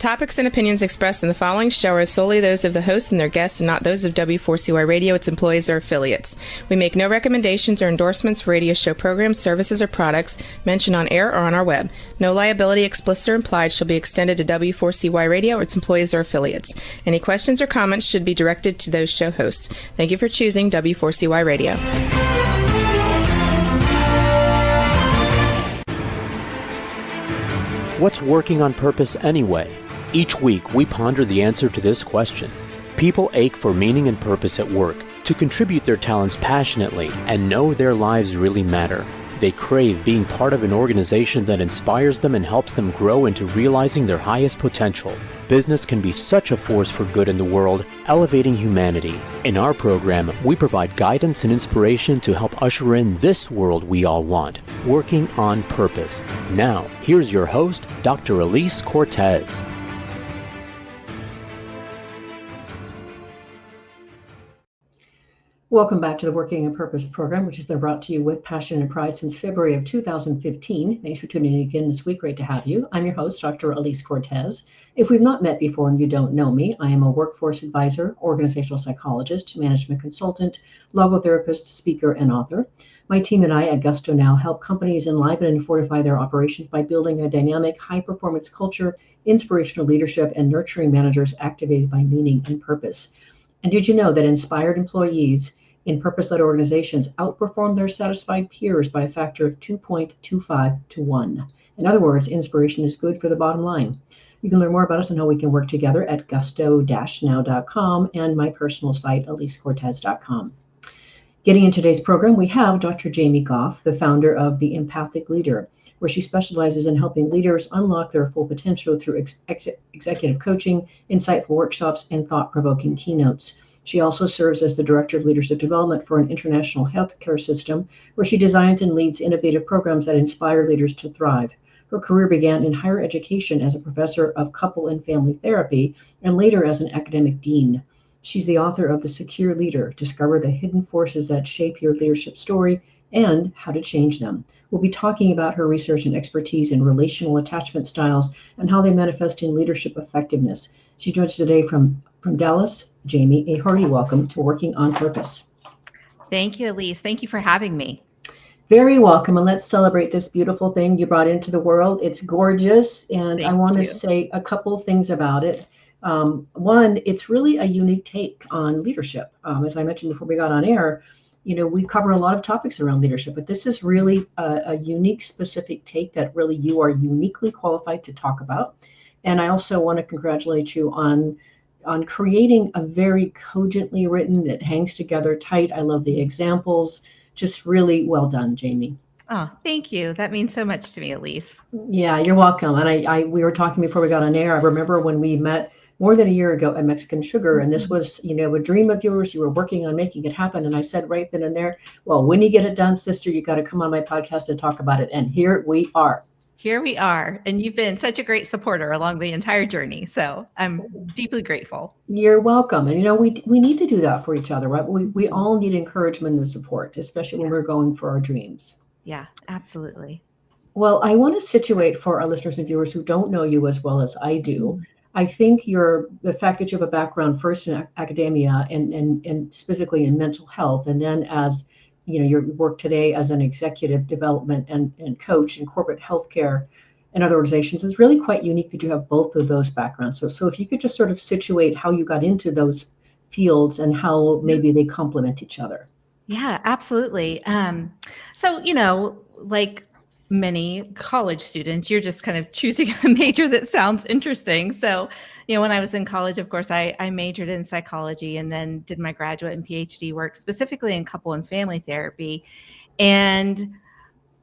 topics and opinions expressed in the following show are solely those of the host and their guests and not those of W4CY Radio, its employees, or affiliates. We make no recommendations or endorsements for radio show programs, services, or products mentioned on air or on our web. No liability, explicit or implied, shall be extended to W4CY Radio or its employees or affiliates. Any questions or comments should be directed to those show hosts. Thank you for choosing W4CY Radio. What's working on purpose anyway? Each week, we ponder the answer to this question. People ache for meaning and purpose at work, to contribute their talents passionately and know their lives really matter. They crave being part of an organization that inspires them and helps them grow into realizing their highest potential. Business can be such a force for good in the world, elevating humanity. In our program, we provide guidance and inspiration to help usher in this world we all want, working on purpose. Now, here's your host, Dr. Elise Cortez. Welcome back to the Working on Purpose program, which has been brought to you with passion and pride since February of 2015. Thanks for tuning in again this week. Great to have you. I'm your host, Dr. Elise Cortez. If we've not met before and you don't know me, I am a workforce advisor, organizational psychologist, management consultant, logotherapist, speaker, and author. My team and I at Gusto now help companies enliven and fortify their operations by building a dynamic, high-performance culture, inspirational leadership, and nurturing managers activated by meaning and purpose. And did you know that inspired employees in purpose-led organizations outperform their satisfied peers by a factor of 2.25 to 1. In other words, inspiration is good for the bottom line. You can learn more about us and how we can work together at gusto-now.com and my personal site, elisecortez.com. Getting in today's program, we have Dr. Jamie Goff, the founder of The Empathic Leader, where she specializes in helping leaders unlock their full potential through executive coaching, insightful workshops, and thought-provoking keynotes. She also serves as the Director of Leadership Development for an international healthcare system, where she designs and leads innovative programs that inspire leaders to thrive. Her career began in higher education as a professor of couple and family therapy, and later as an academic dean. She's the author of The Secure Leader, Discover the Hidden Forces That Shape Your Leadership Story and How to Change Them. We'll be talking about her research and expertise in relational attachment styles and how they manifest in leadership effectiveness. She joins us today from Dallas. Jamie, a hearty welcome to Working on Purpose. Thank you, Elise. Thank you for having me. Very welcome. And let's celebrate this beautiful thing you brought into the world. It's gorgeous. And I want to say a couple of things about it. One, it's really a unique take on leadership. As I mentioned before we got on air, we cover a lot of topics around leadership, but this is really a unique, specific take that really you are uniquely qualified to talk about. And I also want to congratulate you on creating a very cogently written that hangs together tight. I love the examples. Just really well done, Jamie. Oh, thank you. That means so much to me, Elise. Yeah, you're welcome. And we were talking before we got on air. I remember when we met more than a year ago at Mexican Sugar, and this was, a dream of yours. You were working on making it happen. And I said right then and there, well, when you get it done, sister, you got to come on my podcast and talk about it. And here we are. Here we are. And you've been such a great supporter along the entire journey. So I'm deeply grateful. You're welcome. And, we need to do that for each other, right? We all need encouragement and support, especially when we're going for our dreams. Yeah, absolutely. Well, I want to situate for our listeners and viewers who don't know you as well as I do. I think the fact that you have a background first in academia and specifically in mental health, and then as your work today as an executive development and coach in corporate healthcare and other organizations is really quite unique that you have both of those backgrounds. So if you could just sort of situate how you got into those fields and how maybe they complement each other. Yeah, absolutely. So, like many college students, you're just kind of choosing a major that sounds interesting. So, when I was in college, of course, I majored in psychology and then did my graduate and PhD work specifically in couple and family therapy. And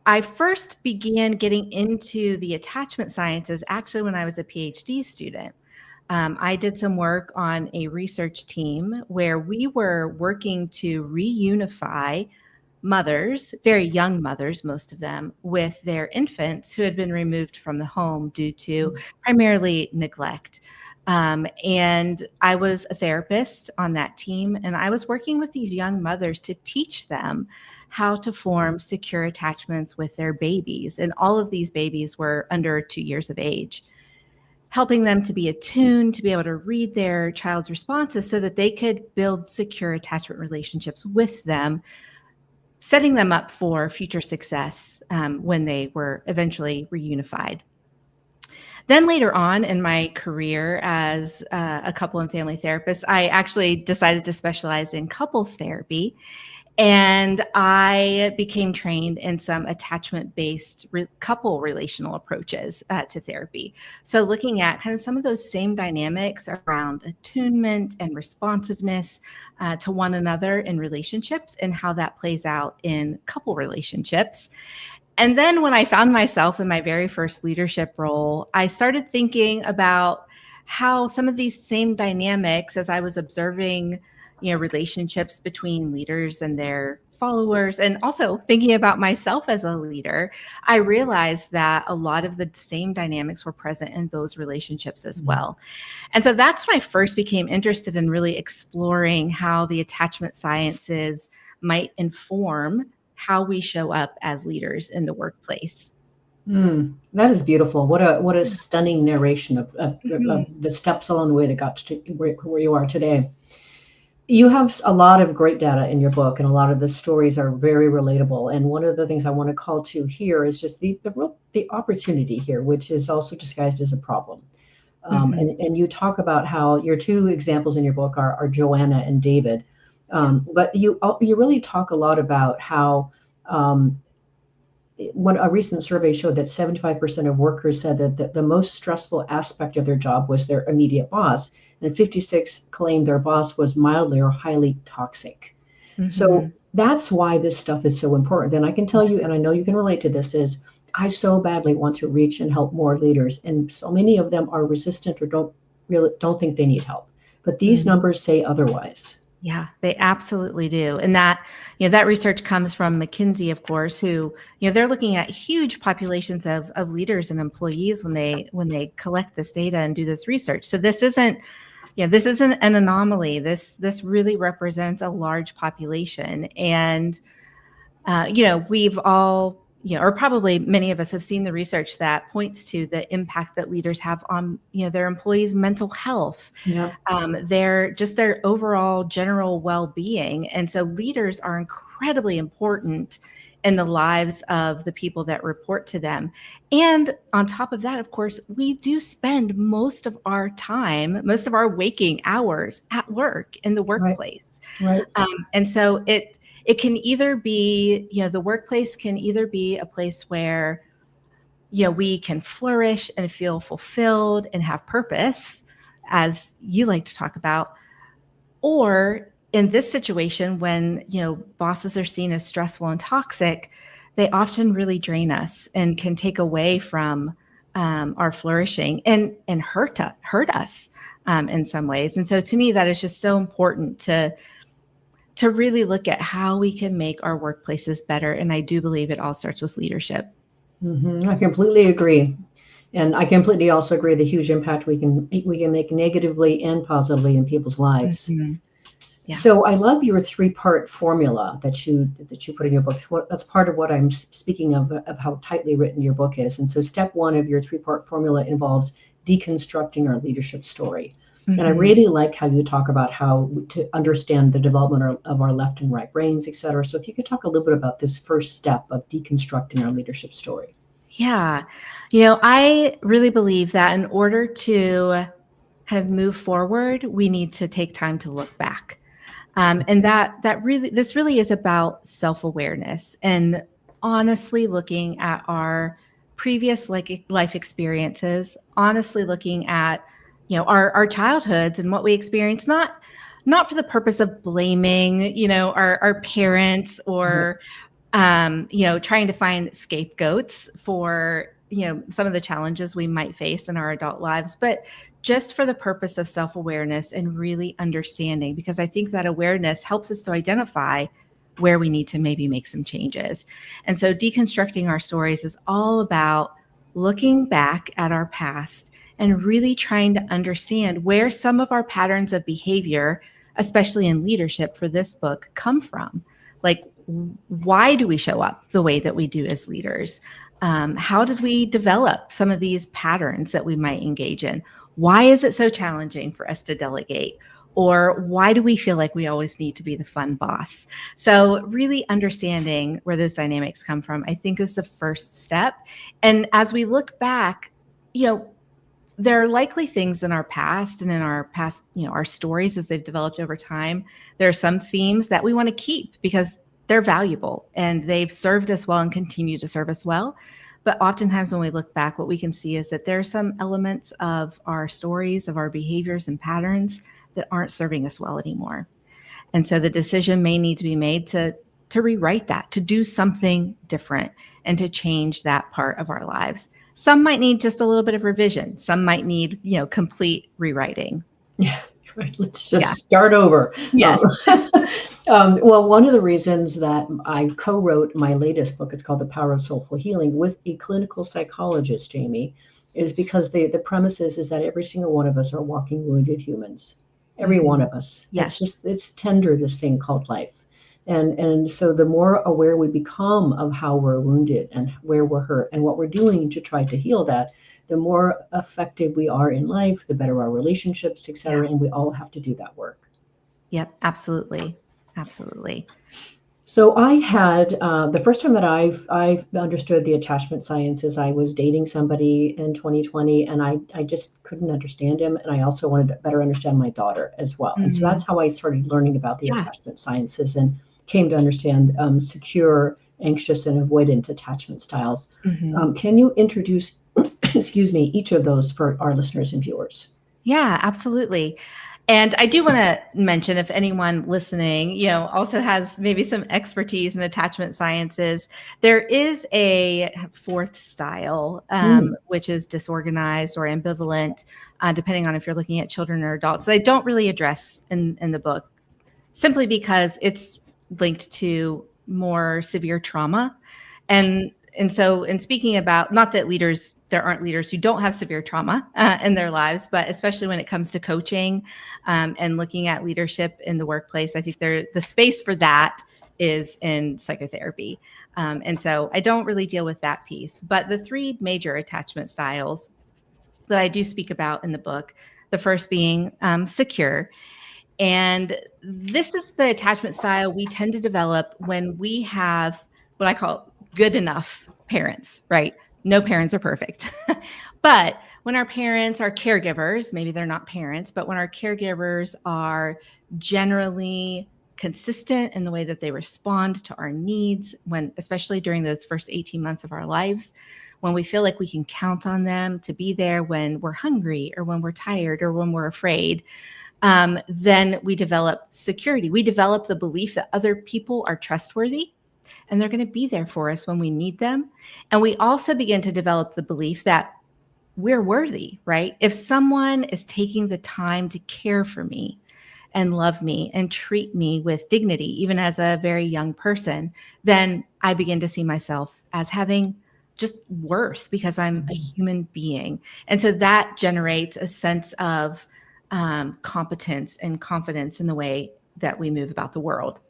I first began getting into the attachment sciences actually when I was a PhD student. I did some work on a research team where we were working to reunify mothers, very young mothers, most of them, with their infants who had been removed from the home due to primarily neglect. And I was a therapist on that team, and I was working with these young mothers to teach them how to form secure attachments with their babies. And all of these babies were under 2 years of age. helping them to be attuned, to be able to read their child's responses so that they could build secure attachment relationships with them, setting them up for future success when they were eventually reunified. Then later on in my career as a couple and family therapist, I actually decided to specialize in couples therapy. And I became trained in some attachment-based couple relational approaches to therapy. So looking at kind of some of those same dynamics around attunement and responsiveness to one another in relationships and how that plays out in couple relationships. And then when I found myself in my very first leadership role, I started thinking about how some of these same dynamics, as I was observing relationships between leaders and their followers, and also thinking about myself as a leader, I realized that a lot of the same dynamics were present in those relationships as well. And so that's when I first became interested in really exploring how the attachment sciences might inform how we show up as leaders in the workplace. That is beautiful. What a stunning narration of the steps along the way that got to where you are today. You have a lot of great data in your book, and a lot of the stories are very relatable. And one of the things I want to call to here is just the opportunity here, which is also disguised as a problem. And you talk about how your two examples in your book are Joanna and David. But you really talk a lot about how when a recent survey showed that 75% of workers said that the most stressful aspect of their job was their immediate boss, and 56 claimed their boss was mildly or highly toxic. So that's why this stuff is so important. And I can tell you, and I know you can relate to this, is I so badly want to reach and help more leaders, and so many of them are resistant or don't think they need help. But these numbers say otherwise. Yeah, they absolutely do. And that, that research comes from McKinsey, of course, who, they're looking at huge populations of leaders and employees when they collect this data and do this research. So this isn't an anomaly. This really represents a large population. And, we've all, or probably many of us have seen the research that points to the impact that leaders have on, their employees' mental health, their overall general well-being. And so leaders are incredibly important in the lives of the people that report to them. And on top of that, of course, we do spend most of our time, most of our waking hours at work in the workplace. Right. And so it can either be, the workplace can either be a place where, we can flourish and feel fulfilled and have purpose, as you like to talk about, or in this situation, when, bosses are seen as stressful and toxic, they often really drain us and can take away from our flourishing and hurt us in some ways. And so to me, that is just so important to really look at how we can make our workplaces better. And I do believe it all starts with leadership. I completely agree. And I completely also agree the huge impact we can make negatively and positively in people's lives. Yeah. So I love your 3-part formula that you put in your book. That's part of what I'm speaking of how tightly written your book is. And so step 1 of your 3-part formula involves deconstructing our leadership story. And I really like how you talk about how to understand the development of our left and right brains, et cetera. So if you could talk a little bit about this first step of deconstructing our leadership story. Yeah. I really believe that in order to kind of move forward, we need to take time to look back. And this really is about self-awareness and honestly looking at our previous life experiences, honestly looking at our childhoods and what we experienced, not for the purpose of blaming, our parents or, trying to find scapegoats for, some of the challenges we might face in our adult lives, but just for the purpose of self-awareness and really understanding, because I think that awareness helps us to identify where we need to maybe make some changes. And so deconstructing our stories is all about looking back at our past and really trying to understand where some of our patterns of behavior, especially in leadership for this book, come from. Like, why do we show up the way that we do as leaders? How did we develop some of these patterns that we might engage in? Why is it so challenging for us to delegate? Or why do we feel like we always need to be the fun boss? So really understanding where those dynamics come from, I think, is the first step. And as we look back, there are likely things in our past and in our past, our stories as they've developed over time. There are some themes that we want to keep because they're valuable and they've served us well and continue to serve us well. But oftentimes when we look back, what we can see is that there are some elements of our stories, of our behaviors and patterns that aren't serving us well anymore. And so the decision may need to be made to rewrite that, to do something different and to change that part of our lives. Some might need just a little bit of revision. Some might need, complete rewriting. Yeah, right. Let's just start over. Yes. Well, one of the reasons that I co-wrote my latest book, it's called The Power of Soulful Healing, with a clinical psychologist, Jamie, is because the premise is that every single one of us are walking wounded humans. Every one of us. Yes. It's tender, this thing called life. And so the more aware we become of how we're wounded and where we're hurt and what we're doing to try to heal that, the more effective we are in life, the better our relationships, etc. And we all have to do that work. Yep, absolutely. Absolutely. So I had the first time that I've understood the attachment sciences, I was dating somebody in 2020 and I just couldn't understand him. And I also wanted to better understand my daughter as well. And so that's how I started learning about the attachment sciences and came to understand secure, anxious, and avoidant attachment styles. Can you introduce, each of those for our listeners and viewers? Yeah, absolutely. And I do want to mention, if anyone listening, also has maybe some expertise in attachment sciences, there is a fourth style, which is disorganized or ambivalent, depending on if you're looking at children or adults, that I don't really address in the book, simply because it's linked to more severe trauma. And so in speaking about, not that there aren't leaders who don't have severe trauma in their lives, but especially when it comes to coaching and looking at leadership in the workplace, I think the space for that is in psychotherapy. And so I don't really deal with that piece. But the three major attachment styles that I do speak about in the book, the first being secure. And this is the attachment style we tend to develop when we have what I call good enough parents, right? No parents are perfect. But when our parents are caregivers, maybe they're not parents, but when our caregivers are generally consistent in the way that they respond to our needs, especially during those first 18 months of our lives, when we feel like we can count on them to be there when we're hungry or when we're tired or when we're afraid, then we develop security. We develop the belief that other people are trustworthy and they're going to be there for us when we need them. And we also begin to develop the belief that we're worthy, right? If someone is taking the time to care for me and love me and treat me with dignity, even as a very young person, then I begin to see myself as having just worth because I'm a human being. And so that generates a sense of competence and confidence in the way that we move about the world.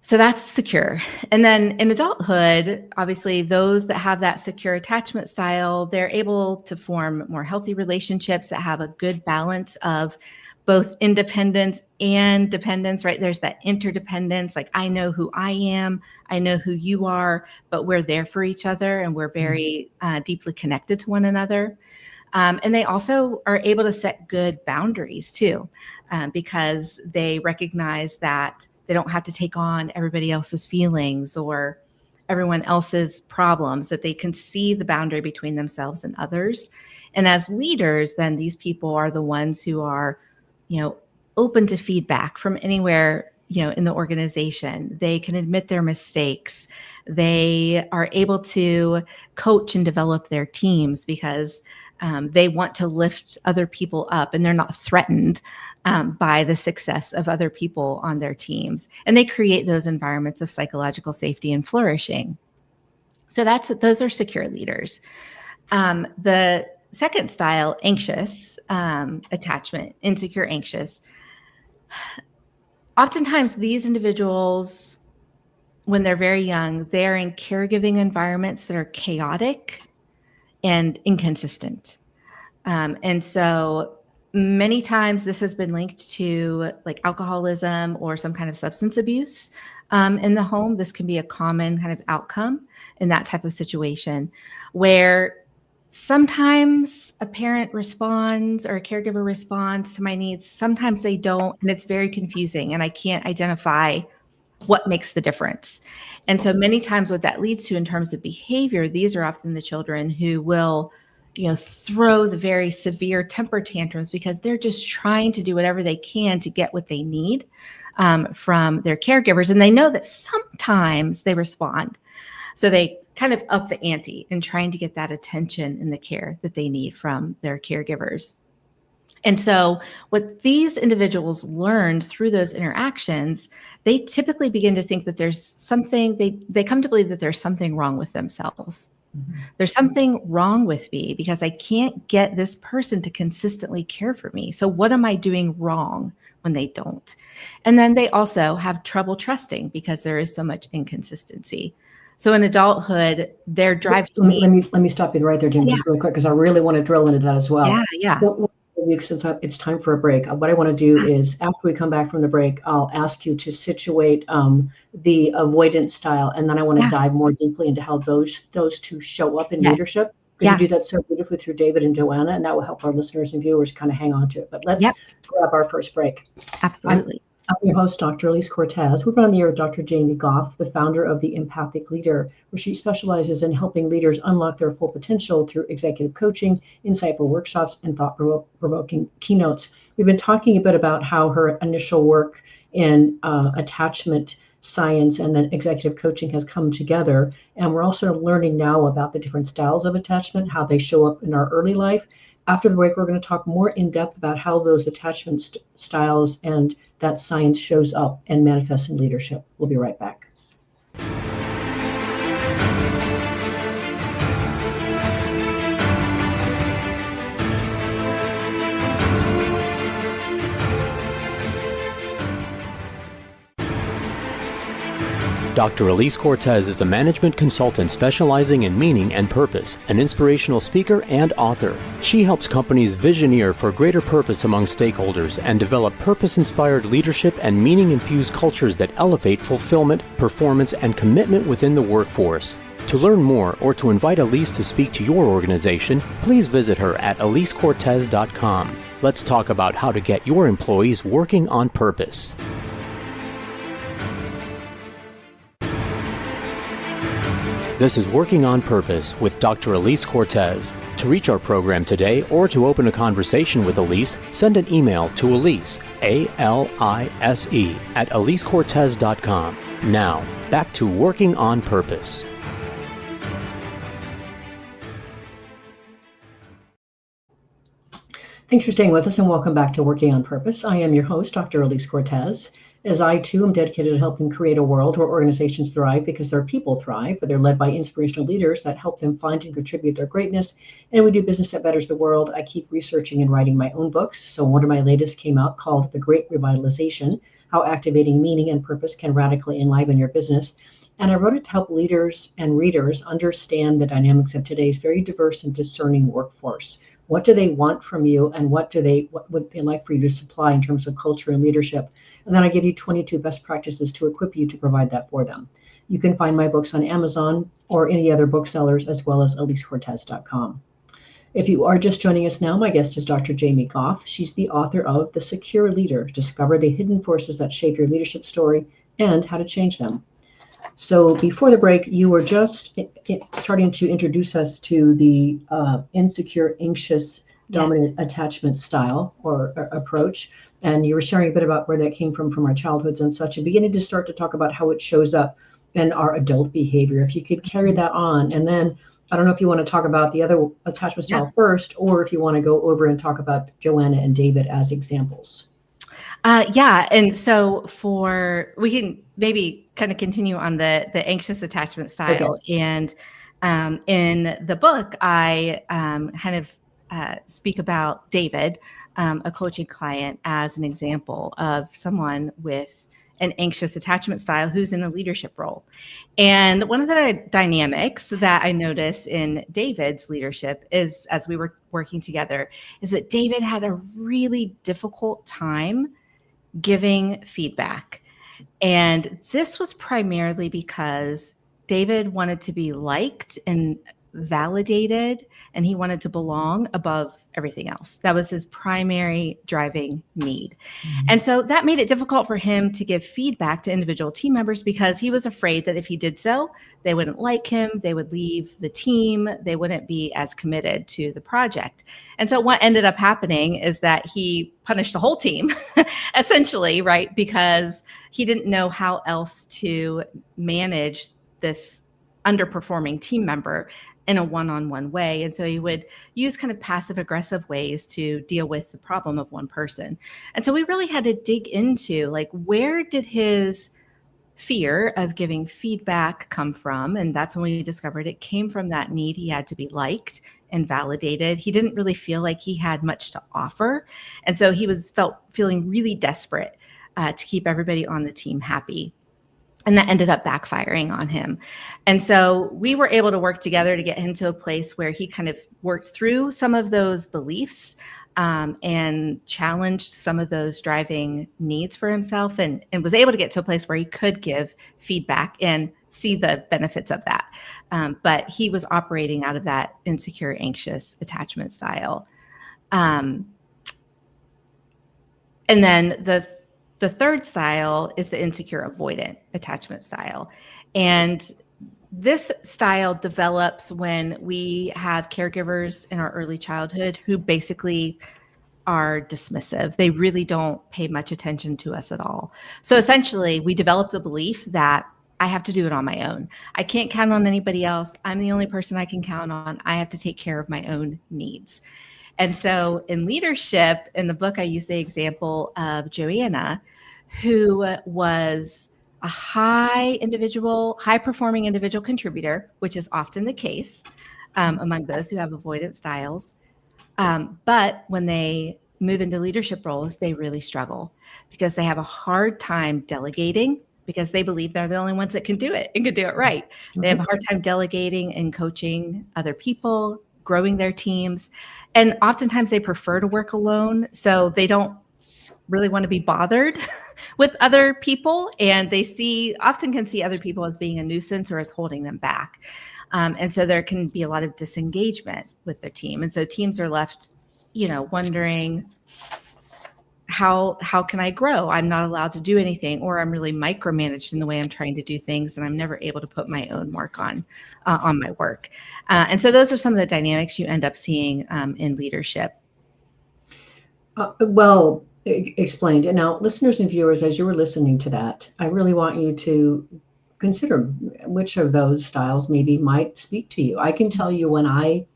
So that's secure. And then in adulthood, obviously, those that have that secure attachment style, they're able to form more healthy relationships that have a good balance of both independence and dependence, right? There's that interdependence. Like, I know who I am, I know who you are, but we're there for each other and we're very deeply connected to one another. And they also are able to set good boundaries too, because they recognize that they don't have to take on everybody else's feelings or everyone else's problems, that they can see the boundary between themselves and others. And as leaders, then these people are the ones who are, open to feedback from anywhere, in the organization. They can admit their mistakes. They are able to coach and develop their teams because they want to lift other people up and they're not threatened by the success of other people on their teams. And they create those environments of psychological safety and flourishing. So those are secure leaders. The second style, anxious attachment, insecure, anxious. Oftentimes these individuals, when they're very young, they're in caregiving environments that are chaotic and inconsistent. And so many times this has been linked to like alcoholism or some kind of substance abuse in the home. This can be a common kind of outcome in that type of situation, where sometimes a parent responds or a caregiver responds to my needs. Sometimes they don't, and it's very confusing, and I can't identify what makes the difference. And so many times what that leads to in terms of behavior, these are often the children who will, throw the very severe temper tantrums because they're just trying to do whatever they can to get what they need from their caregivers. And they know that sometimes they respond. So they kind of up the ante in trying to get that attention and the care that they need from their caregivers. And so what these individuals learned through those interactions, they typically begin to think that there's something, they come to believe that there's something wrong with themselves. Mm-hmm. There's something wrong with me because I can't get this person to consistently care for me. So what am I doing wrong when they don't? And then they also have trouble trusting because there is so much inconsistency. So in adulthood, they're driving. Let me stop you right there, Jim, just really quick, because I really want to drill into that as well. Yeah. Since it's time for a break, what I want to do is after we come back from the break, I'll ask you to situate the avoidance style, and then I want to dive more deeply into how those two show up in leadership. Because you do that so beautifully through David and Joanna, and that will help our listeners and viewers kind of hang on to it. But let's grab our first break. Absolutely. I'm your host, Dr. Elise Cortez. We're on the air with Dr. Jamie Goff, the founder of The Empathic Leader, where she specializes in helping leaders unlock their full potential through executive coaching, insightful workshops, and thought-provoking keynotes. We've been talking a bit about how her initial work in attachment science and then executive coaching has come together. And we're also learning now about the different styles of attachment, how they show up in our early life. After the break, we're going to talk more in depth about how those attachment styles and that science shows up and manifests in leadership. We'll be right back. Dr. Elise Cortez is a management consultant specializing in meaning and purpose, an inspirational speaker and author. She helps companies visioneer for greater purpose among stakeholders and develop purpose-inspired leadership and meaning-infused cultures that elevate fulfillment, performance, and commitment within the workforce. To learn more or to invite Elise to speak to your organization, please visit her at elisecortez.com. Let's talk about how to get your employees working on purpose. This is Working on Purpose with Dr. Elise Cortez. To reach our program today or to open a conversation with Elise, send an email to Elise, A-L-I-S-E, at elisecortez.com. Now, back to Working on Purpose. Thanks for staying with us and welcome back to Working on Purpose. I am your host, Dr. Elise Cortez. As I, too, am dedicated to helping create a world where organizations thrive because their people thrive, but they're led by inspirational leaders that help them find and contribute their greatness. And we do business that betters the world. I keep researching and writing my own books. So one of my latest came out called The Great Revitalization, How Activating Meaning and Purpose Can Radically Enliven Your Business. And I wrote it to help leaders and readers understand the dynamics of today's very diverse and discerning workforce. What do they want from you, and what would they like for you to supply in terms of culture and leadership? And then I give you 22 best practices to equip you to provide that for them. You can find my books on Amazon or any other booksellers, as well as elisecortez.com. If you are just joining us now, my guest is Dr. Jamie Goff. She's the author of The Secure Leader: Discover the Hidden Forces That Shape Your Leadership Story and How to Change Them. So before the break, you were just starting to introduce us to the insecure, anxious, dominant attachment style or approach. And you were sharing a bit about where that came from our childhoods and such, and beginning to start to talk about how it shows up in our adult behavior. If you could carry that on, and then I don't know if you want to talk about the other attachment style first, or if you want to go over and talk about Joanna and David as examples. And so we can maybe kind of continue on the anxious attachment style. Okay. And in the book, I kind of speak about David, a coaching client, as an example of someone with an anxious attachment style who's in a leadership role. And one of the dynamics that I noticed in David's leadership is, as we were working together, is that David had a really difficult time giving feedback. And this was primarily because David wanted to be liked and validated, and he wanted to belong above everything else. That was his primary driving need. And so that made it difficult for him to give feedback to individual team members because he was afraid that if he did so, they wouldn't like him, they would leave the team, they wouldn't be as committed to the project. And so what ended up happening is that he punished the whole team, essentially, right? Because he didn't know how else to manage this underperforming team member in a one-on-one way. And so he would use kind of passive aggressive ways to deal with the problem of one person. And so we really had to dig into, like, where did his fear of giving feedback come from? And that's when we discovered it came from that need. He had to be liked and validated. He didn't really feel like he had much to offer. And so he was feeling really desperate to keep everybody on the team happy. And that ended up backfiring on him. And so we were able to work together to get him to a place where he kind of worked through some of those beliefs and challenged some of those driving needs for himself, and was able to get to a place where he could give feedback and see the benefits of that. But he was operating out of that insecure, anxious attachment style. And then the third style is the insecure avoidant attachment style. And this style develops when we have caregivers in our early childhood who basically are dismissive. They really don't pay much attention to us at all. So essentially, we develop the belief that I have to do it on my own. I can't count on anybody else. I'm the only person I can count on. I have to take care of my own needs. And so in leadership, in the book, I use the example of Joanna, who was a high-performing individual contributor, which is often the case among those who have avoidant styles. But when they move into leadership roles, they really struggle because they have a hard time delegating because they believe they're the only ones that can do it and can do it right. They have a hard time delegating and coaching other people, growing their teams. And oftentimes they prefer to work alone. So they don't really want to be bothered with other people. And they often can see other people as being a nuisance or as holding them back. And so there can be a lot of disengagement with the team. And so teams are left, wondering, how can I grow? I'm not allowed to do anything, or I'm really micromanaged in the way I'm trying to do things, and I'm never able to put my own mark on my work. And so those are some of the dynamics you end up seeing in leadership. Well explained. And now, listeners and viewers, as you were listening to that, I really want you to consider which of those styles maybe might speak to you. I can tell you, when I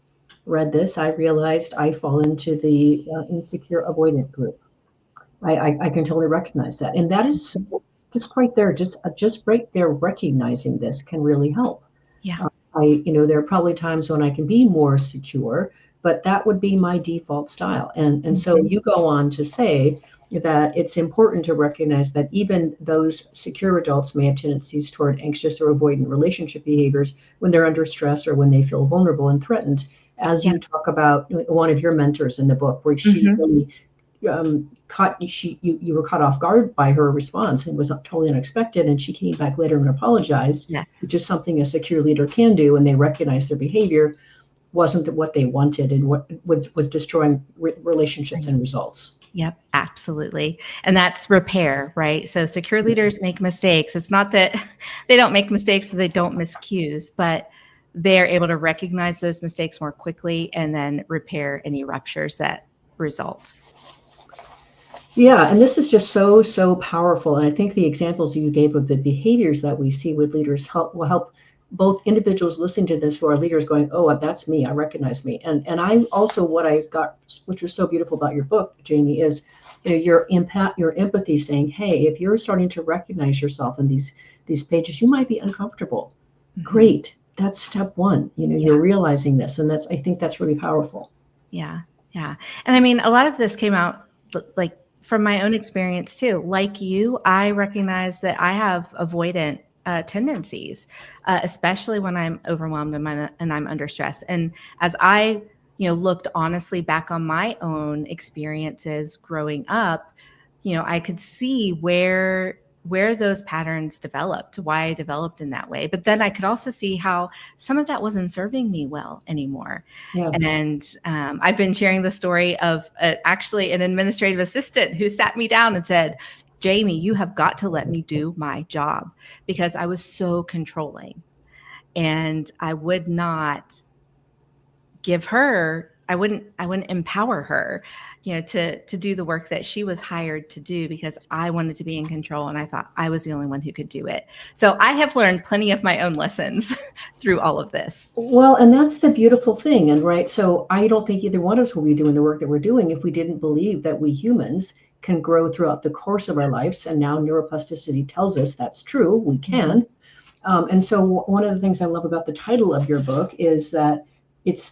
read this, I realized I fall into the insecure avoidant group. I can totally recognize that. And that is just right there, just right there, recognizing this can really help. Yeah. There are probably times when I can be more secure, but that would be my default style. And so you go on to say that it's important to recognize that even those secure adults may have tendencies toward anxious or avoidant relationship behaviors when they're under stress or when they feel vulnerable and threatened. As you talk about one of your mentors in the book, where she really you were caught off guard by her response and was totally unexpected, and she came back later and apologized, which is something a secure leader can do when they recognize their behavior wasn't what they wanted and what was destroying relationships and results. Yep, absolutely. And that's repair, right? So secure leaders make mistakes. It's not that they don't make mistakes, so they don't miss cues, but they're able to recognize those mistakes more quickly and then repair any ruptures that result. Yeah, and this is just so powerful. And I think the examples you gave of the behaviors that we see with leaders will help both individuals listening to this who are leaders going, oh, that's me, I recognize me. And I also, what I got, which was so beautiful about your book, Jamie, is your empathy, saying, hey, if you're starting to recognize yourself in these pages, you might be uncomfortable. Great. That's step one. You're realizing this. And I think that's really powerful. Yeah. And I mean, a lot of this came out like from my own experience too, like you, I recognize that I have avoidant tendencies, especially when I'm overwhelmed and I'm under stress. And as I, looked honestly back on my own experiences growing up, I could see where those patterns developed, why I developed in that way. But then I could also see how some of that wasn't serving me well anymore. Yeah. And I've been sharing the story of actually an administrative assistant who sat me down and said, Jamie, you have got to let me do my job, because I was so controlling and I would not I wouldn't empower her, to do the work that she was hired to do, because I wanted to be in control and I thought I was the only one who could do it. So I have learned plenty of my own lessons through all of this. Well, and that's the beautiful thing. And right, so I don't think either one of us will be doing the work that we're doing if we didn't believe that we humans can grow throughout the course of our lives. And now neuroplasticity tells us that's true. We can. And so one of the things I love about the title of your book is that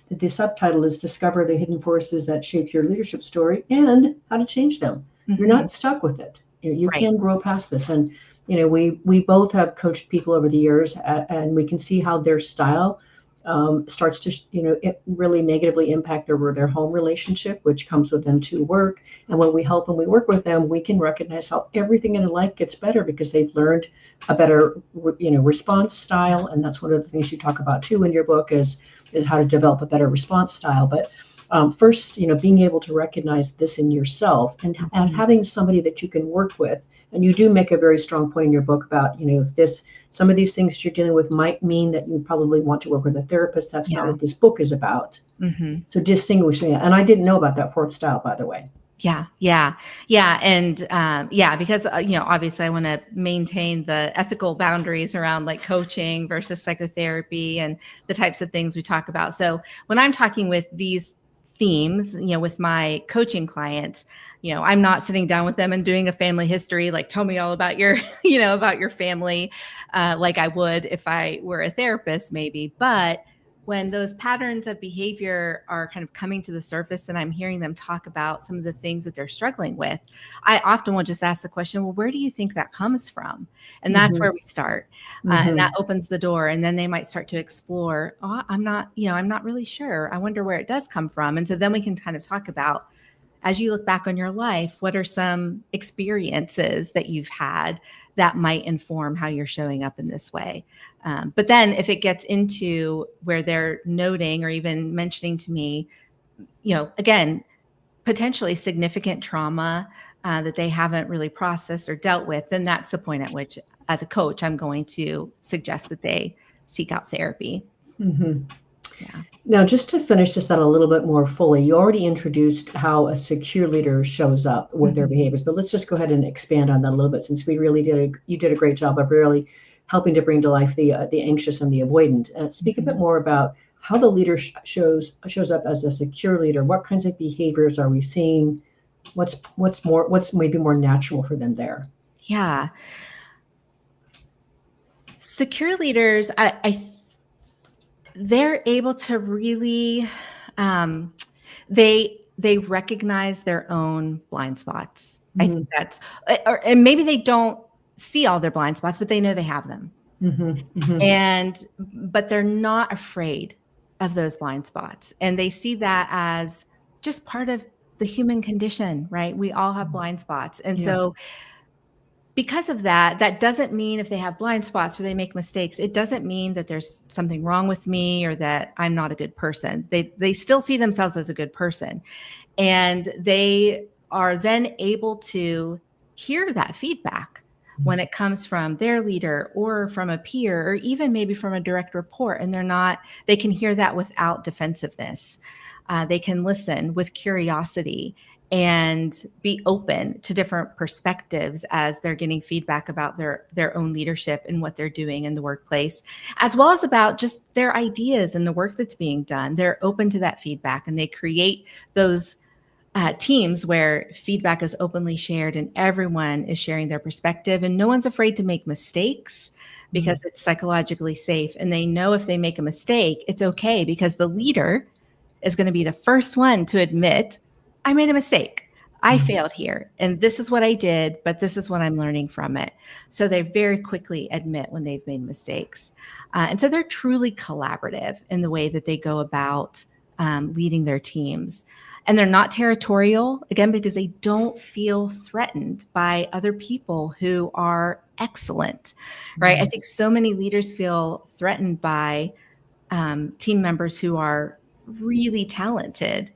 the subtitle is Discover the Hidden Forces That Shape Your Leadership Story and How to Change Them. You're not stuck with it. You Right. can grow past this. And we both have coached people over the years, and we can see how their style starts to it really negatively impact their home relationship, which comes with them to work. And when we help and we work with them, we can recognize how everything in their life gets better because they've learned a better response style. And that's one of the things you talk about too in your book is how to develop a better response style. But first, being able to recognize this in yourself and having somebody that you can work with. And you do make a very strong point in your book about, if some of these things that you're dealing with might mean that you probably want to work with a therapist. That's not what this book is about. So distinguishing it. And I didn't know about that fourth style, by the way. Yeah. And because, obviously I want to maintain the ethical boundaries around like coaching versus psychotherapy and the types of things we talk about. So when I'm talking with these themes, with my coaching clients, I'm not sitting down with them and doing a family history, like tell me all about your, about your family, like I would if I were a therapist maybe. But when those patterns of behavior are kind of coming to the surface and I'm hearing them talk about some of the things that they're struggling with, I often will just ask the question, well, where do you think that comes from? And that's where we start. And that opens the door. And then they might start to explore, I'm not really sure. I wonder where it does come from. And so then we can kind of talk about, as you look back on your life, what are some experiences that you've had that might inform how you're showing up in this way? But then if it gets into where they're noting or even mentioning to me, again, potentially significant trauma that they haven't really processed or dealt with, then that's the point at which, as a coach, I'm going to suggest that they seek out therapy. Yeah. Now, just to finish this out a little bit more fully, you already introduced how a secure leader shows up with their behaviors, but let's just go ahead and expand on that a little bit, since we really you did a great job of really helping to bring to life the anxious and the avoidant. Speak a bit more about how the leader shows up as a secure leader. What kinds of behaviors are we seeing? What's maybe more natural for them there? Yeah. Secure leaders, they're able to really, they recognize their own blind spots. I think that's, and maybe they don't see all their blind spots, but they know they have them. But they're not afraid of those blind spots. And they see that as just part of the human condition, right? We all have blind spots. And so because of that, that doesn't mean if they have blind spots or they make mistakes, it doesn't mean that there's something wrong with me or that I'm not a good person. They still see themselves as a good person. And they are then able to hear that feedback when it comes from their leader or from a peer or even maybe from a direct report. And they can hear that without defensiveness. They can listen with curiosity and be open to different perspectives as they're getting feedback about their own leadership and what they're doing in the workplace, as well as about just their ideas and the work that's being done. They're open to that feedback, and they create those teams where feedback is openly shared and everyone is sharing their perspective, and no one's afraid to make mistakes because it's psychologically safe. And they know if they make a mistake, it's okay, because the leader is going to be the first one to admit, I made a mistake. I failed here, and this is what I did, but this is what I'm learning from it. So they very quickly admit when they've made mistakes. And so they're truly collaborative in the way that they go about leading their teams. And they're not territorial, again, because they don't feel threatened by other people who are excellent, right? I think so many leaders feel threatened by team members who are really talented,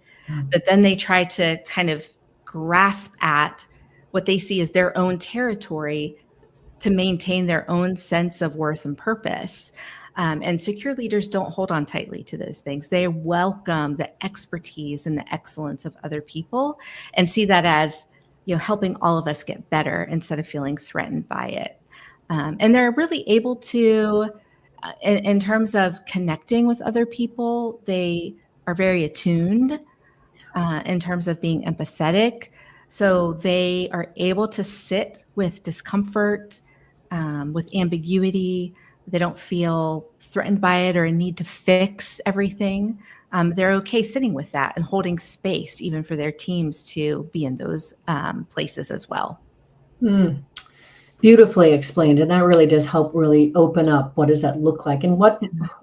that then they try to kind of grasp at what they see as their own territory to maintain their own sense of worth and purpose. And secure leaders don't hold on tightly to those things. They welcome the expertise and the excellence of other people and see that as, helping all of us get better instead of feeling threatened by it. And they're really able to, in terms of connecting with other people, they are very attuned in terms of being empathetic. So they are able to sit with discomfort, with ambiguity. They don't feel threatened by it or a need to fix everything. They're okay sitting with that and holding space even for their teams to be in those places as well. Beautifully explained. And that really does help really open up what does that look like and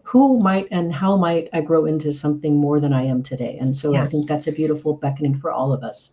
who might and how might I grow into something more than I am today. And so I think that's a beautiful beckoning for all of us.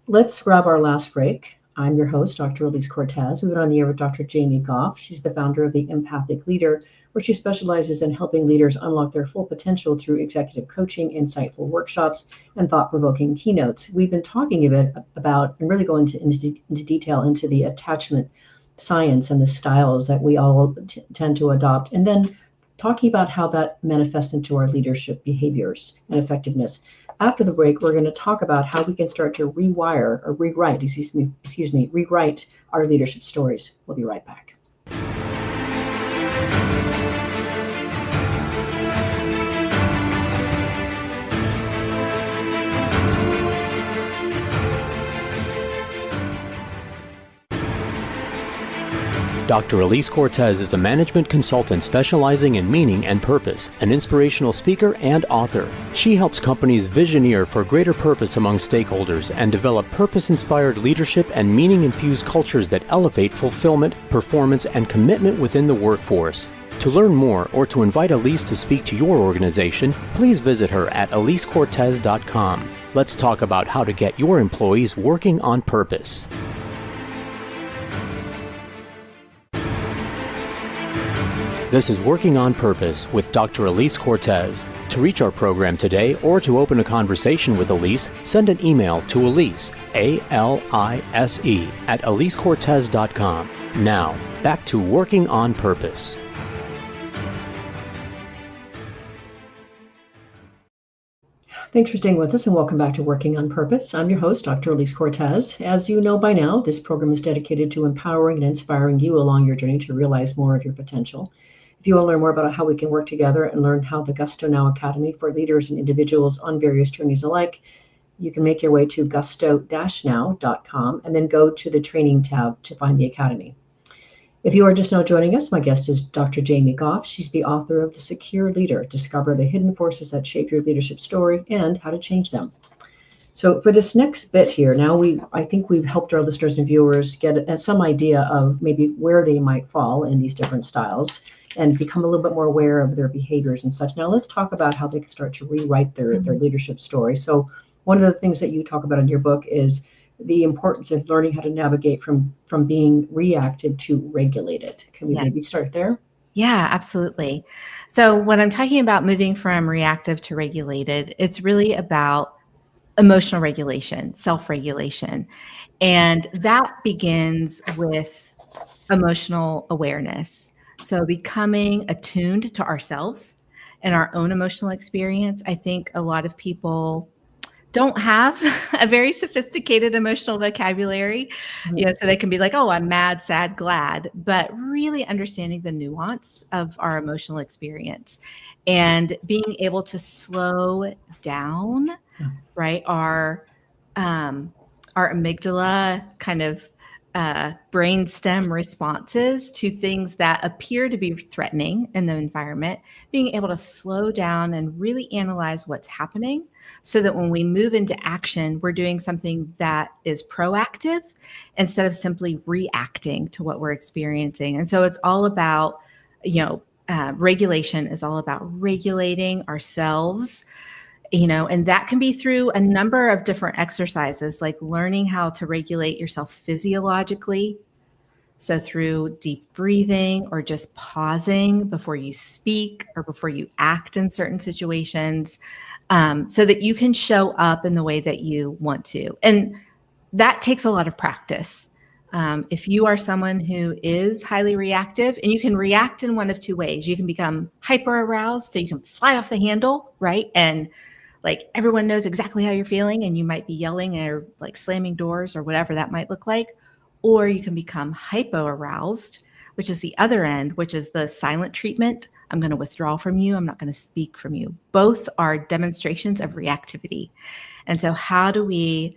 Let's grab our last break. I'm your host, Dr. Elise Cortez. We've been on the air with Dr. Jamie Goff. She's the founder of The Empathic Leader, where she specializes in helping leaders unlock their full potential through executive coaching, insightful workshops, and thought-provoking keynotes. We've been talking a bit about and really going into detail into the attachment science and the styles that we all tend to adopt, and then talking about how that manifests into our leadership behaviors and effectiveness. After the break, we're going to talk about how we can start to rewrite our leadership stories. We'll be right back. Dr. Elise Cortez is a management consultant specializing in meaning and purpose, an inspirational speaker and author. She helps companies visioneer for greater purpose among stakeholders and develop purpose-inspired leadership and meaning-infused cultures that elevate fulfillment, performance, and commitment within the workforce. To learn more or to invite Elise to speak to your organization, please visit her at elisecortez.com. Let's talk about how to get your employees working on purpose. This is Working on Purpose with Dr. Elise Cortez. To reach our program today or to open a conversation with Elise, send an email to Elise, A-L-I-S-E, at elisecortez.com. Now, back to Working on Purpose. Thanks for staying with us and welcome back to Working on Purpose. I'm your host, Dr. Elise Cortez. As you know by now, this program is dedicated to empowering and inspiring you along your journey to realize more of your potential. If you want to learn more about how we can work together and learn how the Gusto Now Academy for leaders and individuals on various journeys alike, you can make your way to gusto-now.com and then go to the training tab to find the Academy. If you are just now joining us, my guest is Dr. Jamie Goff. She's the author of The Secure Leader, Discover the Hidden Forces That Shape Your Leadership Story and How to Change Them. So for this next bit here, now I think we've helped our listeners and viewers get some idea of maybe where they might fall in these different styles and become a little bit more aware of their behaviors and such. Now let's talk about how they can start to rewrite their leadership story. So one of the things that you talk about in your book is the importance of learning how to navigate from being reactive to regulated. Can we maybe start there? Yeah, absolutely. So when I'm talking about moving from reactive to regulated, it's really about emotional regulation, self-regulation. And that begins with emotional awareness. So becoming attuned to ourselves and our own emotional experience. I think a lot of people don't have a very sophisticated emotional vocabulary, so they can be like, oh, I'm mad, sad, glad, but really understanding the nuance of our emotional experience and being able to slow down, right? Our amygdala kind of brainstem responses to things that appear to be threatening in the environment, being able to slow down and really analyze what's happening so that when we move into action, we're doing something that is proactive instead of simply reacting to what we're experiencing. And so it's all about, regulation is all about regulating ourselves, and that can be through a number of different exercises, like learning how to regulate yourself physiologically. So through deep breathing or just pausing before you speak or before you act in certain situations, so that you can show up in the way that you want to. And that takes a lot of practice. If you are someone who is highly reactive, and you can react in one of two ways, you can become hyper aroused, so you can fly off the handle, right? And like everyone knows exactly how you're feeling, and you might be yelling or like slamming doors or whatever that might look like. Or you can become hypo aroused, which is the other end, which is the silent treatment. I'm going to withdraw from you. I'm not going to speak from you. Both are demonstrations of reactivity. And so how do we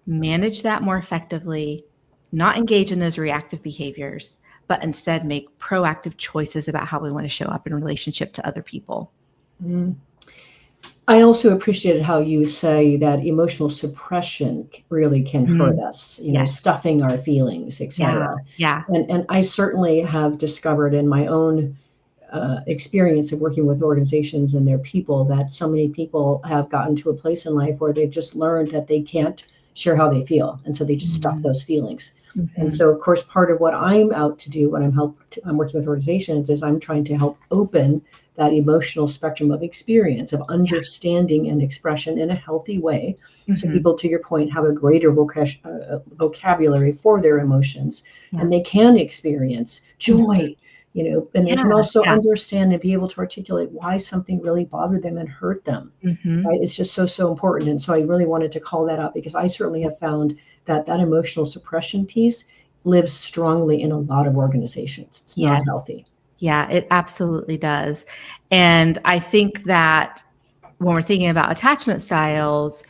manage that more effectively, not engage in those reactive behaviors, but instead make proactive choices about how we want to show up in relationship to other people? Mm. I also appreciated how you say that emotional suppression really can hurt us, Yes. stuffing our feelings, etc. Yeah. And I certainly have discovered in my own experience of working with organizations and their people that so many people have gotten to a place in life where they've just learned that they can't share how they feel. And so they just stuff those feelings. And so, of course, part of what I'm out to do when I'm working with organizations is I'm trying to help open that emotional spectrum of experience, of understanding and expression in a healthy way. So people, to your point, have a greater vocabulary for their emotions, and they can experience joy, and they can also understand and be able to articulate why something really bothered them and hurt them. Right? It's just so important. And so I really wanted to call that out, because I certainly have found that emotional suppression piece lives strongly in a lot of organizations. It's not healthy. Yeah, it absolutely does. And I think that when we're thinking about attachment styles,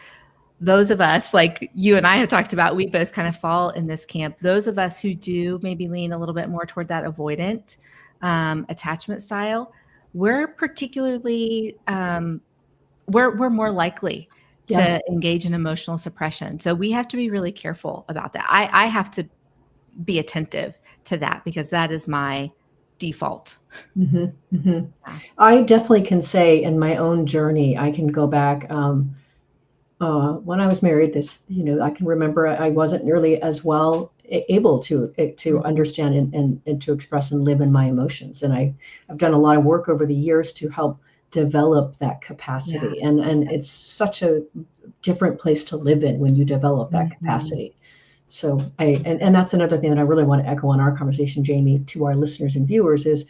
those of us, like you and I have talked about, we both kind of fall in this camp. Those of us who do maybe lean a little bit more toward that avoidant attachment style, we're particularly, we're more likely to engage in emotional suppression. So we have to be really careful about that. I have to be attentive to that, because that is my default. I definitely can say in my own journey, I can go back when I was married, I can remember I wasn't nearly as well able to understand and to express and live in my emotions. And I've done a lot of work over the years to help develop that capacity. And it's such a different place to live in when you develop that capacity. So and that's another thing that I really want to echo on our conversation, Jamie, to our listeners and viewers, is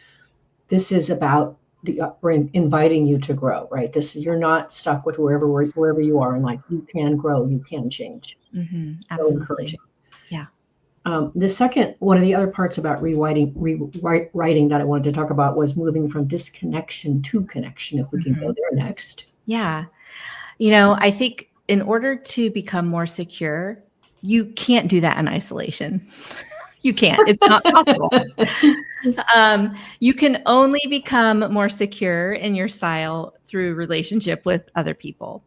this is about we're inviting you to grow, right? You're not stuck with wherever you are in life. You can grow, you can change. Absolutely. So encouraging. Yeah. The second, one of the other parts about rewriting that I wanted to talk about was moving from disconnection to connection, if we can go there next. Yeah. I think in order to become more secure, you can't do that in isolation. You can't. It's not possible. You can only become more secure in your style through relationship with other people.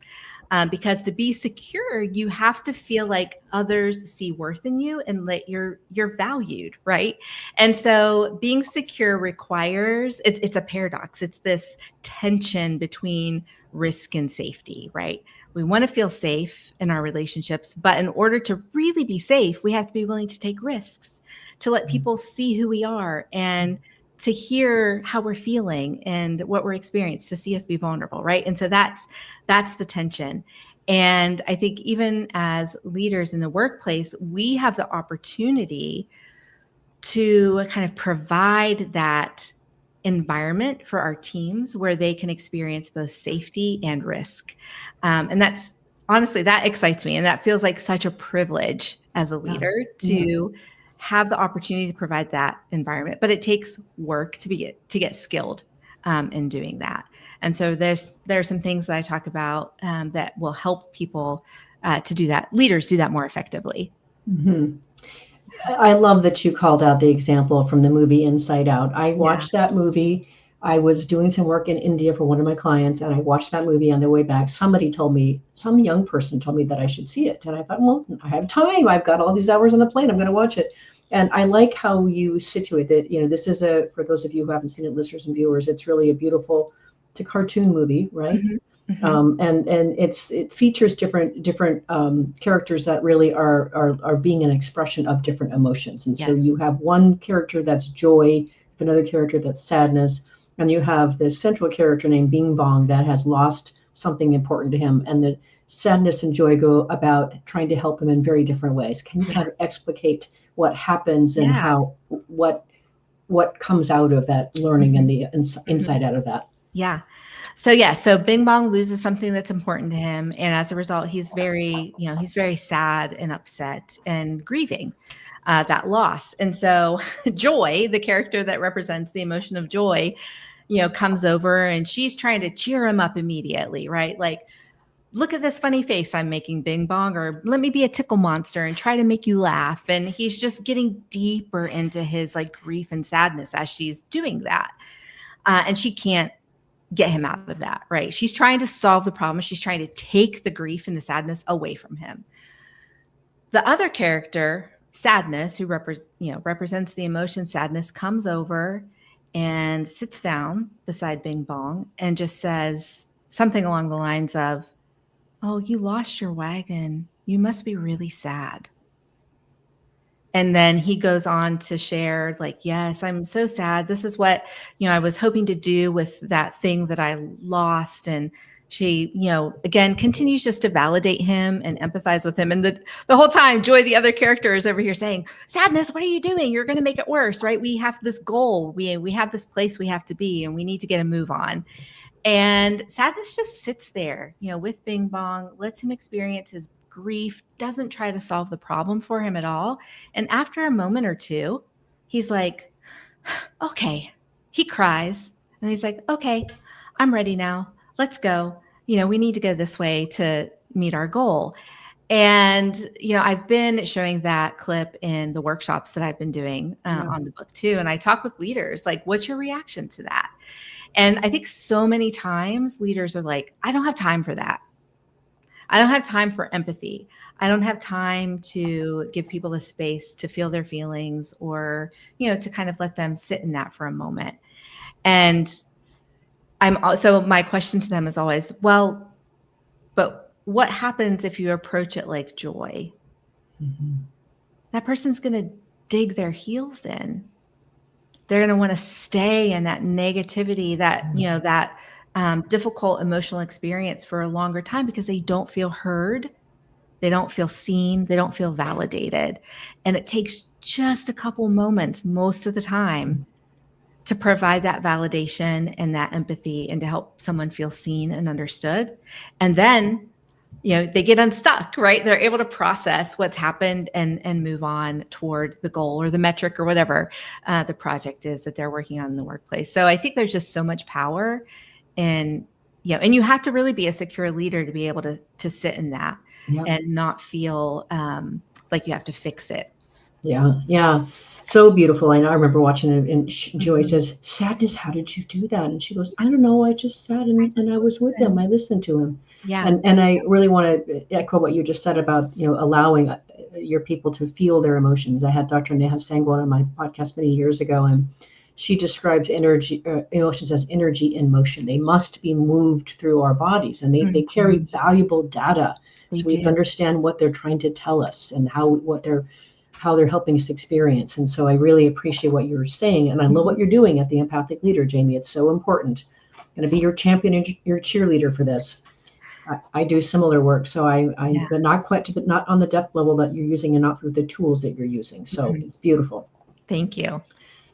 Because to be secure, you have to feel like others see worth in you and that you're valued, right? And so being secure requires, it's a paradox. It's this tension between risk and safety, right? We want to feel safe in our relationships, but in order to really be safe, we have to be willing to take risks, to let people see who we are and to hear how we're feeling and what we're experiencing, to see us be vulnerable, right? And so that's the tension. And I think even as leaders in the workplace, we have the opportunity to kind of provide that environment for our teams where they can experience both safety and risk. And that's honestly, that excites me. And that feels like such a privilege as a leader to have the opportunity to provide that environment. But it takes work to get skilled in doing that. And so there are some things that I talk about that will help people to do that. Leaders do that more effectively. I love that you called out the example from the movie Inside Out. I Yeah. watched that movie. I was doing some work in India for one of my clients, and I watched that movie on the way back. Somebody told me, some young person told me that I should see it. And I thought, well, I have time. I've got all these hours on the plane. I'm going to watch it. And I like how you situate it. This is for those of you who haven't seen it, listeners and viewers, it's really it's a cartoon movie, right? Mhm. Mhm. And it features different characters that really are being an expression of different emotions. And so Yes. you have one character that's joy, another character that's sadness, and you have this central character named Bing Bong that has lost something important to him, and the sadness and joy go about trying to help him in very different ways. Can you Yeah. kind of explicate what happens and Yeah. how what comes out of that learning and the insight out of that? Yeah. So Bing Bong loses something that's important to him. And as a result, he's he's very sad and upset and grieving that loss. And so Joy, the character that represents the emotion of joy, comes over and she's trying to cheer him up immediately, right? Like, look at this funny face I'm making, Bing Bong, or let me be a tickle monster and try to make you laugh. And he's just getting deeper into his like grief and sadness as she's doing that. And she can't get him out of that, right? She's trying to solve the problem. She's trying to take the grief and the sadness away from him. The other character, Sadness, who represents the emotion sadness, comes over and sits down beside Bing Bong and just says something along the lines of, "Oh, you lost your wagon. You must be really sad." And then he goes on to share, like, yes, I'm so sad. This is what, I was hoping to do with that thing that I lost. And she, again, continues just to validate him and empathize with him. And the whole time, Joy, the other character, is over here saying, Sadness, what are you doing? You're going to make it worse, right? We have this goal. We have this place we have to be, and we need to get a move on. And Sadness just sits there, with Bing Bong, lets him experience his grief, doesn't try to solve the problem for him at all. And after a moment or two, he's like, okay. He cries and he's like, okay, I'm ready now. Let's go. We need to go this way to meet our goal. And, I've been showing that clip in the workshops that I've been doing on the book too. And I talk with leaders, like, what's your reaction to that? And I think so many times leaders are like, I don't have time for that. I don't have time for empathy. I don't have time to give people the space to feel their feelings or, to kind of let them sit in that for a moment. And my question to them is always, well, but what happens if you approach it like joy? Mm-hmm. That person's going to dig their heels in. They're going to want to stay in that negativity, that difficult emotional experience for a longer time because they don't feel heard. They don't feel seen. They don't feel validated. And it takes just a couple moments most of the time to provide that validation and that empathy and to help someone feel seen and understood. And then, they get unstuck, right? They're able to process what's happened and move on toward the goal or the metric or whatever the project is that they're working on in the workplace. So I think there's just so much power in, and you have to really be a secure leader to be able to sit in that and not feel like you have to fix it. Yeah. So beautiful. I remember watching it, and Joy says, Sadness, how did you do that? And she goes, I don't know. I just sat and I was with him. I listened to him. Yeah. And I really want to echo what you just said about, allowing your people to feel their emotions. I had Dr. Neha Sangwan on my podcast many years ago, and she describes emotions as energy in motion. They must be moved through our bodies, and they carry valuable data. So we understand what they're trying to tell us and how they're helping us experience. And so I really appreciate what you're saying. And I love what you're doing at the Empathic Leader, Jamie. It's so important. I'm going to be your champion and your cheerleader for this. I do similar work. So but not quite not on the depth level that you're using and not through the tools that you're using. So it's beautiful. Thank you.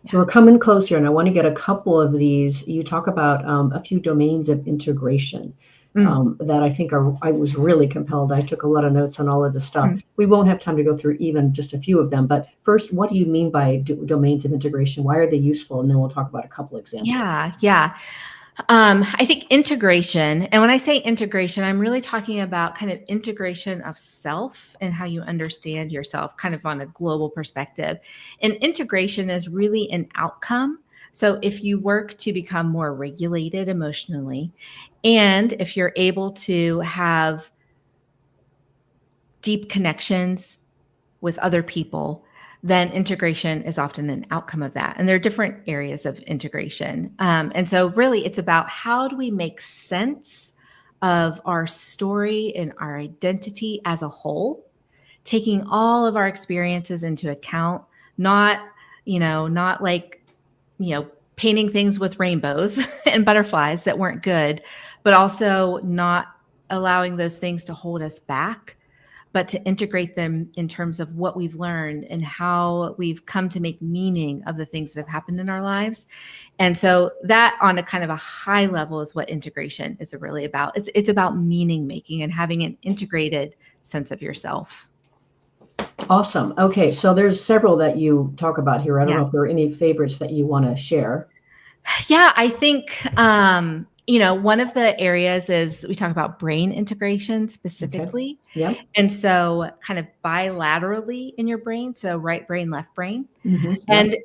So we're coming close here, and I want to get a couple of these. You talk about a few domains of integration. That I think I was really compelled. I took a lot of notes on all of this stuff. We won't have time to go through even just a few of them. But first, what do you mean by domains of integration? Why are they useful? And then we'll talk about a couple examples. Yeah. I think integration, and when I say integration, I'm really talking about kind of integration of self and how you understand yourself kind of on a global perspective. And integration is really an outcome. So if you work to become more regulated emotionally, and if you're able to have deep connections with other people, then integration is often an outcome of that. And there are different areas of integration. And so really it's about how do we make sense of our story and our identity as a whole, taking all of our experiences into account, not, not like, painting things with rainbows and butterflies that weren't good, but also not allowing those things to hold us back, but to integrate them in terms of what we've learned and how we've come to make meaning of the things that have happened in our lives. And so that on a kind of a high level is what integration is really about. It's about meaning making and having an integrated sense of yourself. Awesome. Okay, so there's several that you talk about here. I don't Yeah. know if there are any favorites that you want to share. Yeah, I think, one of the areas is we talk about brain integration specifically. Okay. Yeah. And so kind of bilaterally in your brain. So right brain, left brain. Mm-hmm. Yeah. And,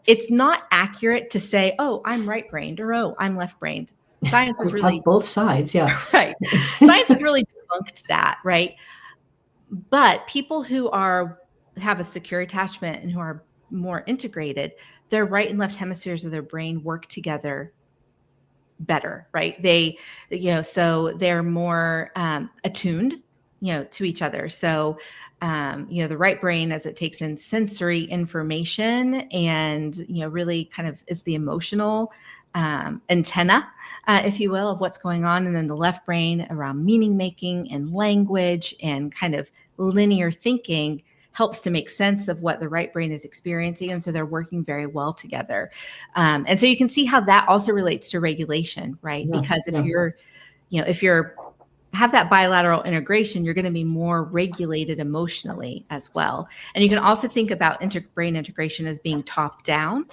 it's not accurate to say, oh, I'm right brained or, oh, I'm left brained. Science is We have really both sides. Yeah. right. Science has really debunked that. Right. But people who have a secure attachment and who are more integrated, their right and left hemispheres of their brain work together better, right? So they're more attuned, to each other. So, the right brain, as it takes in sensory information and, really kind of is the emotional antenna, if you will, of what's going on. And then the left brain around meaning making and language and kind of linear thinking helps to make sense of what the right brain is experiencing. And so they're working very well together. And so you can see how that also relates to regulation, right? Yeah, Because if yeah. if you're have that bilateral integration, you're going to be more regulated emotionally as well. And you can also think about brain integration as being top down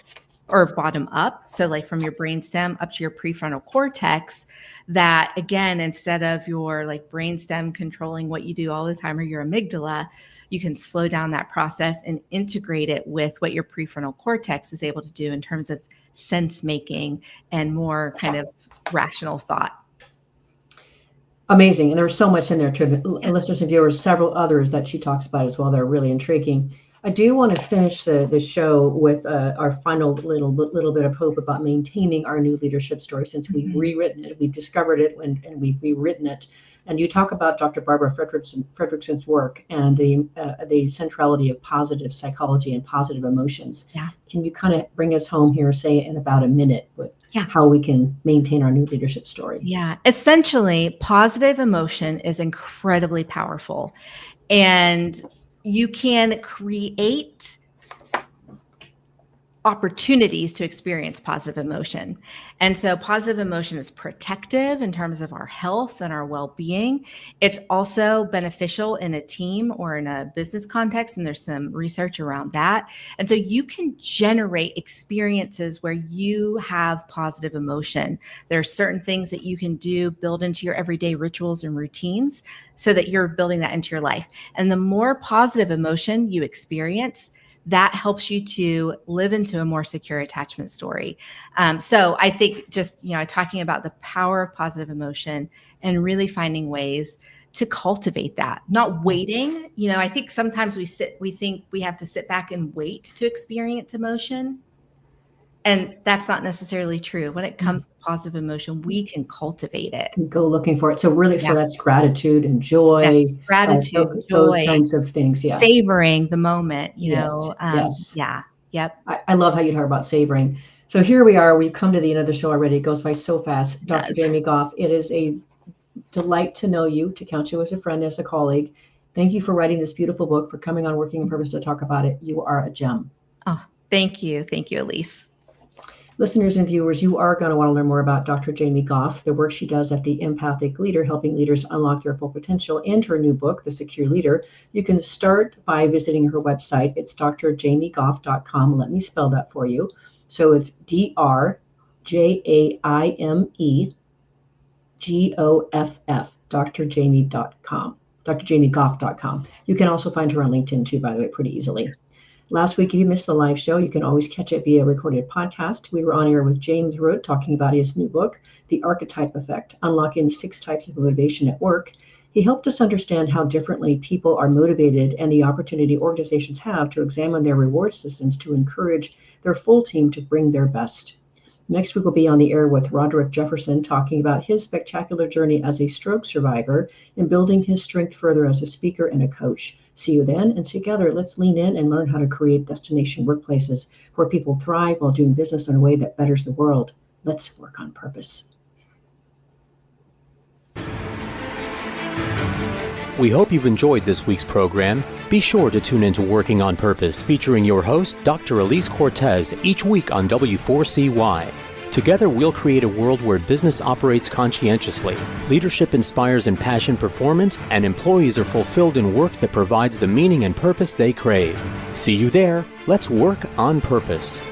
or bottom up. So like from your brainstem up to your prefrontal cortex, that again, instead of your like brainstem controlling what you do all the time or your amygdala, you can slow down that process and integrate it with what your prefrontal cortex is able to do in terms of sense making and more kind of rational thought. Amazing. And there's so much in there too. Listeners and viewers, several others that she talks about as well that are really intriguing. I do want to finish the show with our final little bit of hope about maintaining our new leadership story since we've rewritten it. We've discovered it and we've rewritten it. And you talk about Dr. Barbara Fredrickson's work and the centrality of positive psychology and positive emotions. Yeah. Can you kind of bring us home here, say in about a minute, with how we can maintain our new leadership story? Yeah. Essentially, positive emotion is incredibly powerful. And you can create opportunities to experience positive emotion. And so positive emotion is protective in terms of our health and our well-being. It's also beneficial in a team or in a business context, and there's some research around that. And so you can generate experiences where you have positive emotion. There are certain things that you can do, build into your everyday rituals and routines so that you're building that into your life. And the more positive emotion you experience, that helps you to live into a more secure attachment story. So I think just, talking about the power of positive emotion and really finding ways to cultivate that, not waiting. I think sometimes we think we have to sit back and wait to experience emotion. And that's not necessarily true. When it comes to positive emotion, we can cultivate it. Go looking for it. So really, so that's gratitude and joy. Yes. Gratitude, those joy, kinds of things. Yes. Savoring the moment, Yes. Yeah. Yep. I love how you talk about savoring. So here we are. We've come to the end of the show already. It goes by so fast. Dr. Jamie Goff, it is a delight to know you, to count you as a friend, as a colleague. Thank you for writing this beautiful book, for coming on Working in Purpose to talk about it. You are a gem. Oh, thank you. Thank you, Elise. Listeners and viewers, you are going to want to learn more about Dr. Jamie Goff, the work she does at The Empathic Leader, helping leaders unlock their full potential, and her new book, The Secure Leader. You can start by visiting her website. It's drjamiegoff.com. Let me spell that for you. So it's JAIMEGOFF, drjamiegoff.com. You can also find her on LinkedIn too, by the way, pretty easily. Last week, if you missed the live show, you can always catch it via recorded podcast. We were on air with James Root talking about his new book, The Archetype Effect, Unlocking 6 Types of Motivation at Work. He helped us understand how differently people are motivated and the opportunity organizations have to examine their reward systems to encourage their full team to bring their best. Next week, we'll be on the air with Roderick Jefferson talking about his spectacular journey as a stroke survivor and building his strength further as a speaker and a coach. See you then, and together, let's lean in and learn how to create destination workplaces where people thrive while doing business in a way that betters the world. Let's work on purpose. We hope you've enjoyed this week's program. Be sure to tune into Working on Purpose, featuring your host, Dr. Elise Cortez, each week on W4CY. Together, we'll create a world where business operates conscientiously, leadership inspires impassioned performance, and employees are fulfilled in work that provides the meaning and purpose they crave. See you there. Let's work on purpose.